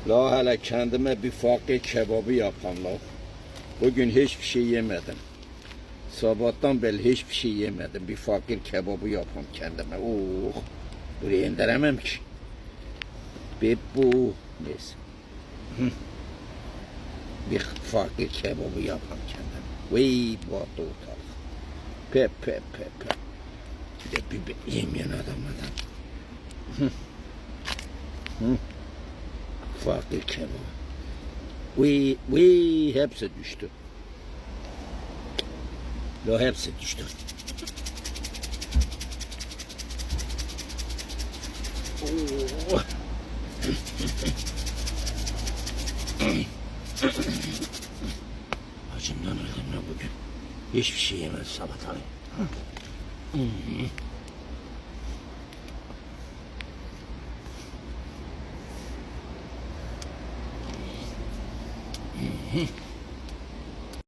La hele kendime bir fakir kebabı yapam la. Bugün hiçbir şey yemedim. Sabahtan beri hiçbir şey yemedim. Bir fakir kebabı yapam kendime. Oh, buraya indiremem ki. Bir bu neyse. Bir fakir kebabı yapam kendime. Vay bu ortalık. Pe. Bir de bir yemeyen adamlardan. Fakir kebabı. Vay hepsi düştü. La hepsi düştü. Oh. Acımdan öldüm la bugün. Hiçbir şey yemez salatalı.